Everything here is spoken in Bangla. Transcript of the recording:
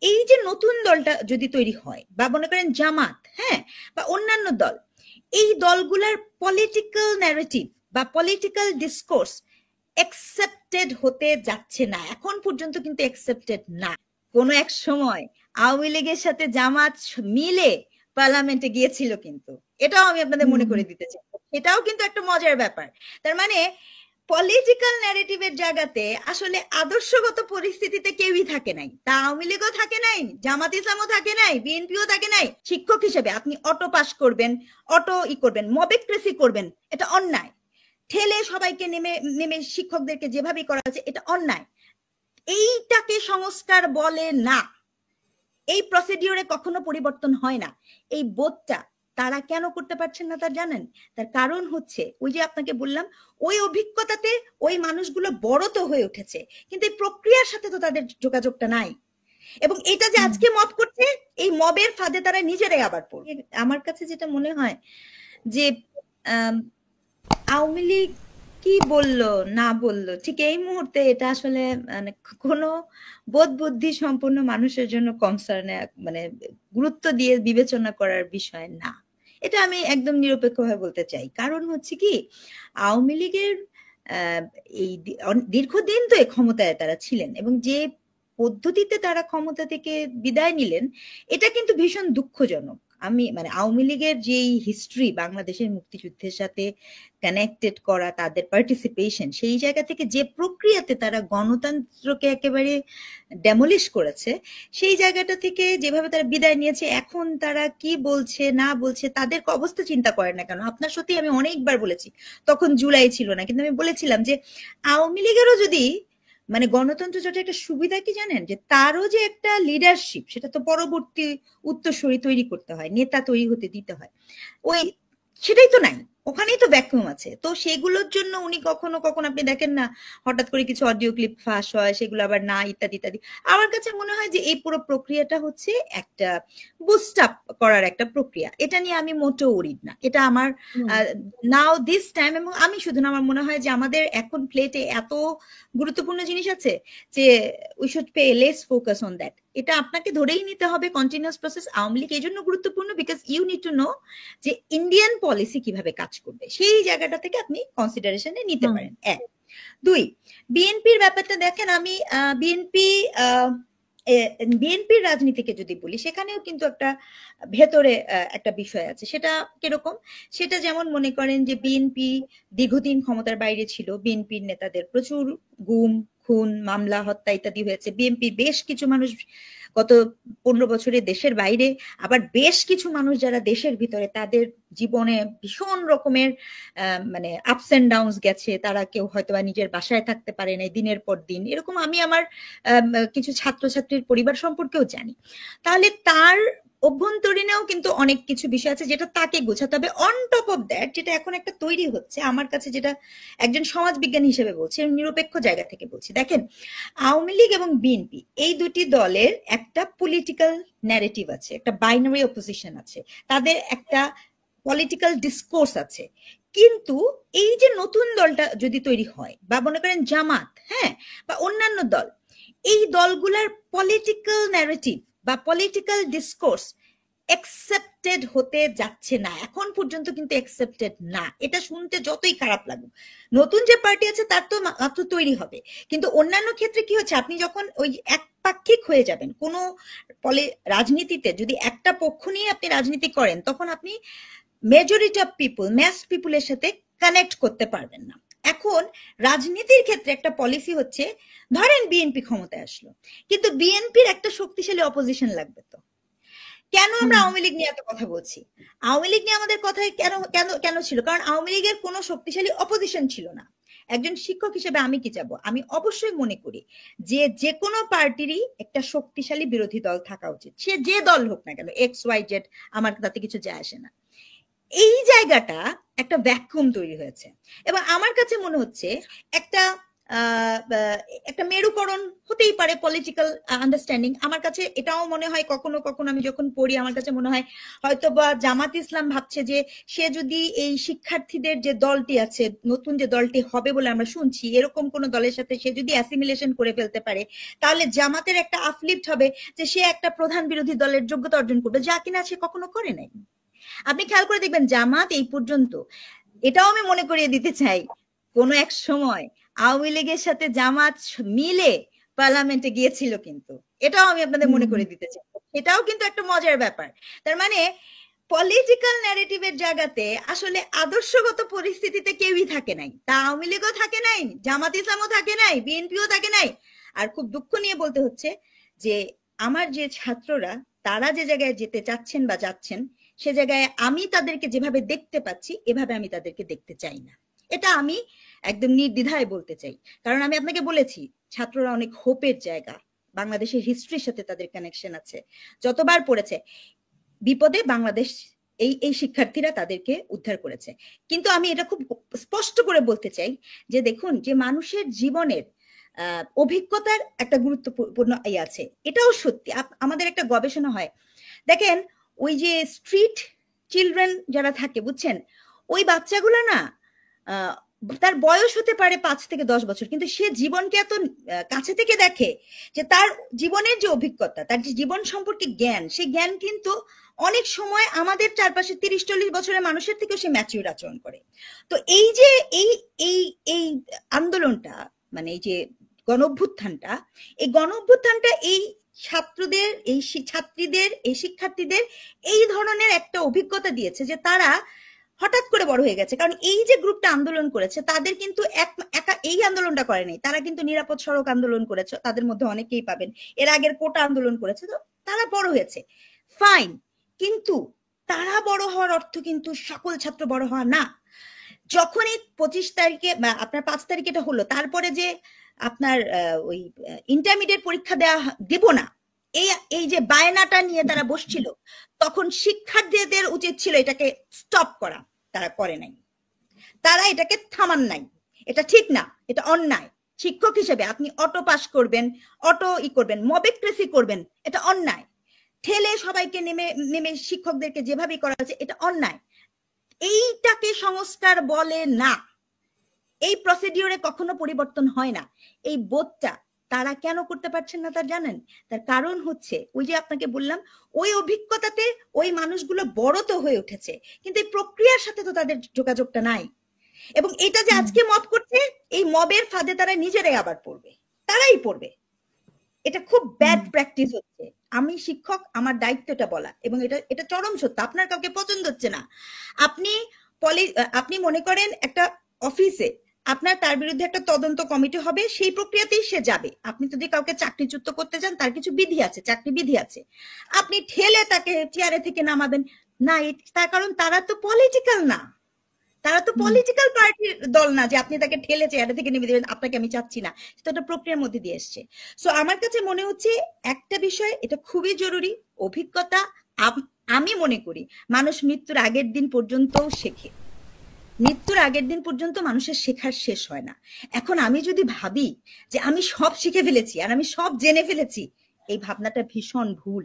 এই যে নতুন দলটা যদি তৈরি হয় বা মনে করেন জামাত, হ্যাঁ, বা অন্যান্য দল, এই দলগুলার পলিটিক্যাল ন্যারেটিভ বা পলিটিক্যাল ডিসকোর্স অ্যাকসেপ্টেড হতে যাচ্ছে না, এখন পর্যন্ত কিন্তু অ্যাকসেপ্টেড না। কোনো এক সময় আওয়ামী লীগের সাথে জামাত মিলে পার্লামেন্টে গিয়েছিল, কিন্তু এটাও আমি আপনাদের মনে করে দিতে চাই, এটাও কিন্তু একটা মজার ব্যাপার। তার মানে পলিটিক্যাল ন্যারেটিভের জায়গাতে আসলে আদর্শগত পরিস্থিতিতে কেউই থাকে নাই, তা আওয়ামী লীগও থাকে নাই, জামাত ইসলামও থাকে নাই, বিএনপিও থাকে নাই। শিক্ষক হিসেবে আপনি অটো পাস করবেন, অটো করবেন, মবেক্রেসি করবেন, এটা অন্যায়। ঠেলে সবাইকে নেমে নেমে শিক্ষকদেরকে যেভাবে করা হচ্ছে এটা অন্যায়। এইটাকে সংস্কার বলে না, এই প্রসিডিওরে কখনো পরিবর্তন হয় না। এই বোধটা তারা কেন করতে পারছেন না তা জানেন? তার কারণ হচ্ছে ওই যে আপনাকে বললাম, ওই অভিজ্ঞতাতে ওই মানুষগুলো বড় তো হয়ে উঠেছে, কিন্তু এই প্রক্রিয়ার সাথে তো তাদের যোগাযোগটা নাই। এবং এটা যে আজকে মব করছে, এই মবের ফাঁদে তারা নিজেরাই আবার পড়ে। আমার কাছে যেটা মনে হয় যে আওয়ামী লীগ কি বললো না বললো ঠিক এই মুহূর্তে এটা আসলে মানে কোনো বোধ বুদ্ধি সম্পন্ন মানুষের জন্য কনসার্নে মানে গুরুত্ব দিয়ে বিবেচনা করার বিষয় না। এটা আমি একদম নিরপেক্ষভাবে বলতে চাই। কারণ হচ্ছে কি, আওয়ামী লীগের এই দীর্ঘদিন তো এই ক্ষমতায় তারা ছিলেন, এবং যে পদ্ধতিতে তারা ক্ষমতা থেকে বিদায় নিলেন এটা কিন্তু ভীষণ দুঃখজনক। আমি মানে আওয়ামী লীগের যেই হিস্ট্রি বাংলাদেশের মুক্তিযুদ্ধের সাথে কানেক্টেড করা, তাদের পার্টিসিপেশন, সেই জায়গা থেকে যে প্রক্রিয়াতে তারা গণতন্ত্রকে একেবারে ডেমলিশ করেছে, সেই জায়গাটা থেকে যেভাবে তারা বিদায় নিয়েছে, এখন তারা কি বলছে না বলছে তাদের অবস্থা চিন্তা করেন না কেন? আপনার সাথে আমি অনেকবার বলেছি, তখন জুলাই ছিল না, কিন্তু আমি বলেছিলাম যে আওয়ামী লীগেরও যদি মানে গণতন্ত্র জোটের একটা সুবিধা কি জানেন, যে তারও যে একটা লিডারশিপ, সেটা তো পরবর্তী উত্তরসূরি তৈরি করতে হয়, নেতা তৈরি হতে দিতে হয়, ওই সেটাই তো নাই, ওখানেই তো ভ্যাকুয়াম আছে। তো সেগুলোর জন্য উনি কখনো কখনো আপনি দেখেন না, হঠাৎ করে কিছু অডিও ক্লিপ ফাঁস হয়, সেগুলো আবার না, ইত্যাদি ইত্যাদি। আমার কাছে মনে হয় যে এই পুরো প্রক্রিয়াটা হচ্ছে একটা বুস্ট আপ করার একটা প্রক্রিয়া, এটা নিয়ে আমি মোটেও উড়িদ না। এটা আমার নাও দিস টাইম, এবং আমি শুধু না, আমার মনে হয় যে আমাদের এখন প্লেটে এত গুরুত্বপূর্ণ জিনিস আছে যে we should pay less focus on that. এটা আপনাকে ধরেই নিতে হবে কন্টিনিউয়াস প্রসেস। আওয়ামী লীগ এই জন্য গুরুত্বপূর্ণ because you need to know যে ইন্ডিয়ান পলিসি কিভাবে কাজ করবে, সেই জায়গাটা থেকে আপনি কনসিডারেশনে নিতে পারেন। এক। দুই, বিএনপির ব্যাপারটা দেখেন, আমি বিএনপির রাজনীতিকে যদি বলি, সেখানেও কিন্তু একটা ভেতরে একটা বিষয় আছে। সেটা কিরকম? সেটা যেমন মনে করেন যে বিএনপি দীর্ঘদিন ক্ষমতার বাইরে ছিল, বিএনপির নেতাদের প্রচুর গুম খুন মামলা হত্যা ইত্যাদি হয়েছে, বিএনপির বেশ কিছু মানুষ গত 15 বছরে দেশের বাইরে, আবার বেশ কিছু মানুষ যারা দেশের ভিতরে, তাদের জীবনে ভীষণ রকমের মানে আপস এন্ড ডাউনস গেছে, তারা কেউ হয়তো বা নিজের বাসায় থাকতে পারে না দিনের পর দিন, এরকম আমি আমার কিছু ছাত্রছাত্রীর পরিবার সম্পর্কেও জানি। তাহলে তার অভ্যন্তরীণেও কিন্তু অনেক কিছু বিষয় আছে যেটা তাকে গোছাতে হবে। অন টপ অফ দ্যাট, যেটা এখন একটা তৈরি হচ্ছে আমার কাছে, যেটা একজন সমাজবিজ্ঞানী হিসেবে বলছি, নিরপেক্ষ জায়গা থেকে বলছি, দেখেন আওয়ামী লীগ এবং বিএনপি এই দুটি দলের একটা পলিটিক্যাল ন্যারেটিভ আছে, একটা বাইনারি অপোজিশন আছে, তাদের একটা পলিটিক্যাল ডিসকোর্স আছে। কিন্তু এই যে নতুন দলটা যদি তৈরি হয় বা মনে করেন জামাত, হ্যাঁ, বা অন্যান্য দল, এই দলগুলার পলিটিক্যাল ন্যারেটিভ বা পলিটিক্যাল ডিসকোর্স অ্যাকসেপ্টেড হতে যাচ্ছে না, এখন পর্যন্ত কিন্তু অ্যাকসেপ্টেড না। এটা শুনতে যতই খারাপ লাগুক, নতুন যে পার্টি আছে তার তো মাত্র তৈরি হবে, কিন্তু অন্যান্য ক্ষেত্রে কি হচ্ছে, আপনি যখন ওই একপাক্ষিক হয়ে যাবেন কোনো রাজনীতিতে, যদি একটা পক্ষ নিয়ে আপনি রাজনীতি করেন, তখন আপনি মেজরিটি অফ পিপুল, ম্যাস পিপুলের সাথে কানেক্ট করতে পারবেন না। এখন রাজনীতির ক্ষেত্রে একটা পলিসি হচ্ছে, ধরেন বিএনপি ক্ষমতায় আসলো, কিন্তু বিএনপির একটা শক্তিশালী অপোজিশন লাগবে। তো কেন আমরা আওয়ামী লীগ নিয়ে এত কথা বলছি? আওয়ামী লীগ নিয়ে আমাদের কথাই কেন কেন কেন ছিল? কারণ আওয়ামী লীগের কোনো শক্তিশালী অপোজিশন ছিল না। একজন শিক্ষক হিসেবে আমি কি চাবো? আমি অবশ্যই মনে করি যে যে কোনো পার্টিরই একটা শক্তিশালী বিরোধী দল থাকা উচিত, সে যে দল হোক না কেন, এক্স ওয়াই জেড, আমার তাতে কিছু যায় আসে না। এই জায়গাটা একটা ভ্যাকুয়াম তৈরি হয়েছে, এবং আমার কাছে মনে হচ্ছে একটা একটা মেরুকরণ হতেই পারে পলিটিক্যাল আন্ডারস্ট্যান্ডিং। আমার কাছে এটাও মনে হয় কখনো কখনো আমি যখন পড়ি আমার কাছে মনে হয় হয়তো বা জামাত ইসলাম ভাবছে যে সে যদি এই শিক্ষার্থীদের যে দলটি আছে, নতুন যে দলটি হবে বলে আমরা শুনছি, এরকম কোন দলের সাথে সে যদি অ্যাসিমিলেশন করে ফেলতে পারে তাহলে জামাতের একটা আপলিফট হবে যে সে একটা প্রধান বিরোধী দলের যোগ্যতা অর্জন করবে, যা কিনা সে কখনো করে নাই। আপনি খেয়াল করে দেখবেন জামাত এই পর্যন্ত, এটাও আমি মনে করিয়ে দিতে চাই, কোনো এক সময় আওয়ামী লীগের সাথে জামাত মিলে পার্লামেন্টে গিয়েছিল, কিন্তু এটাও আমি আপনাদের মনে করে দিতে চাই। এটাও কিন্তু একটা মজার ব্যাপার। তার মানে পলিটিক্যাল ন্যারেটিভের জায়গাতে আসলে আদর্শগত পরিস্থিতিতে কেউই থাকে নাই। তা আওয়ামী লীগও থাকে নাই, জামাত ইসলামও থাকে নাই, বিএনপিও থাকে নাই। আর খুব দুঃখ নিয়ে বলতে হচ্ছে যে আমার যে ছাত্ররা তারা যে জায়গায় যেতে চাচ্ছেন বা যাচ্ছেন সে জায়গায় আমি তাদেরকে যেভাবে দেখতে পাচ্ছি এভাবে আমি তাদেরকে দেখতে চাই না। এটা আমি একদম নির্দ্বিধায় বলতে চাই। কারণ আমি আপনাকে বলেছি ছাত্ররা অনেক হোপের জায়গা, বাংলাদেশের হিস্ট্রির সাথে তাদের কানেকশন আছে, যতবার পড়েছে বিপদে বাংলাদেশ এই শিক্ষার্থীরা তাদেরকে উদ্ধার করেছে। কিন্তু আমি এটা খুব স্পষ্ট করে বলতে চাই যে দেখুন, যে মানুষের জীবনের অভিজ্ঞতার একটা গুরুত্বপূর্ণ আছে, এটাও সত্যি। আমাদের একটা গবেষণা হয়, দেখেন ওই যে স্ট্রিট চিলড্রেন যারা থাকে বুঝছেন, ওই বাচ্চাগুলো না তার বয়স হতে পারে 5 থেকে 10 বছর, কিন্তু সে জীবনকে এত কাছে থেকে দেখে যে তার জীবনের যে অভিজ্ঞতা, তার যে জীবন সম্পর্কে জ্ঞান, সেই জ্ঞান কিন্তু অনেক সময় আমাদের চারপাশে 30-40 বছরের মানুষের থেকেও সে ম্যাচিউর আচরণ করে। তো এই যে এই আন্দোলনটা, মানে এই যে গণঅভ্যুত্থানটা, এই গণঅভ্যুত্থানটা এই ছাত্রদের, এই ছাত্রীদের, এই শিক্ষার্থীদের এই ধরনের একটা অভিজ্ঞতা দিয়েছে যে তারা হঠাৎ করে বড় হয়ে গেছে। কারণ এই যে গ্রুপটা আন্দোলন করেছে তাদের কিন্তু একা এই আন্দোলনটা করেনি, তারা কিন্তু নিরাপদ সড়ক আন্দোলন করেছে, তাদের মধ্যে অনেকেই পাবেন, এর আগের কোটা আন্দোলন করেছে। তো তারা বড় হয়েছে, ফাইন, কিন্তু তারা বড় হওয়ার অর্থ কিন্তু সকল ছাত্র বড় হওয়া না। যখন এই 25 তারিখে বা আপনার 5 তারিখে এটা হলো, তারপরে যে আপনার ওই ইন্টারমিডিয়েট পরীক্ষা দেব না, এই যে বায়নাটা নিয়ে তারা বসছিল, তখন শিক্ষার্থীদের উচিত ছিল এটাকে স্টপ করা, তারা করে নাই, তারা এটাকে থামান নাই। এটা ঠিক না, এটা অন্যায়। শিক্ষক হিসেবে আপনি অটো পাস করবেন, অটো করবেন, মবেক্রেসি করবেন, এটা অন্যায়। ঠেলে সবাইকে নেমে শিক্ষকদেরকে যেভাবে করা হয়েছে এটা অন্যায়। এইটাকে সংস্কার বলে না। এই প্রসিডিওরে কখনো পরিবর্তন হয় না। এই বোধটা তারা কেন করতে পারছেন না তার জানেন? তার কারণ হচ্ছে ওই যে আপনাকে বললাম, ওই অভিজ্ঞতাতে ওই মানুষগুলো বড় তো হয়ে উঠেছে, কিন্তু এই প্রক্রিয়ার সাথে তো তাদের যোগাযোগটা নাই। এবং এটা যে আজকে মব করছে, এই মবের ফাঁদে তারা নিজেরাই আবার পড়বে, তারাই পড়বে। এটা খুব ব্যাড প্র্যাকটিস হচ্ছে। আমি শিক্ষক, আমার দায়িত্বটা বলা, এবং এটা চরম সত্য। আপনার কাউকে পছন্দ হচ্ছে না, আপনি মনে করেন একটা অফিসে আপনার তার বিরুদ্ধে একটা তদন্ত কমিটি হবে, সেই প্রক্রিয়াতেই সে যাবে। আপনি যদি কাউকে চাকরিচ্যুত করতে চান তার কিছু বিধি আছে, চাকরি বিধি আছে, আপনি ঠেলে তাকে চেয়ারে থেকে নামাবেন না। তার কারণ তারা তো পলিটিক্যাল না, তারা তো পলিটিক্যাল পার্টির দল না যে আপনি তাকে ঠেলে চেয়ারে থেকে নেমে দেবেন, আপনাকে আমি চাচ্ছি না। সেটা একটা প্রক্রিয়ার মধ্যে দিয়ে এসছে। সো আমার কাছে মনে হচ্ছে একটা বিষয় এটা খুবই জরুরি, অভিজ্ঞতা। আমি মনে করি মানুষ মৃত্যুর আগের দিন পর্যন্তও শেখে, মৃত্যুর আগের দিন পর্যন্ত মানুষের শেখার শেষ হয় না। এখন আমি যদি ভাবি যে আমি সব শিখে ফেলেছি আর আমি সব জেনে ফেলেছি, এই ভাবনাটা ভীষণ ভুল।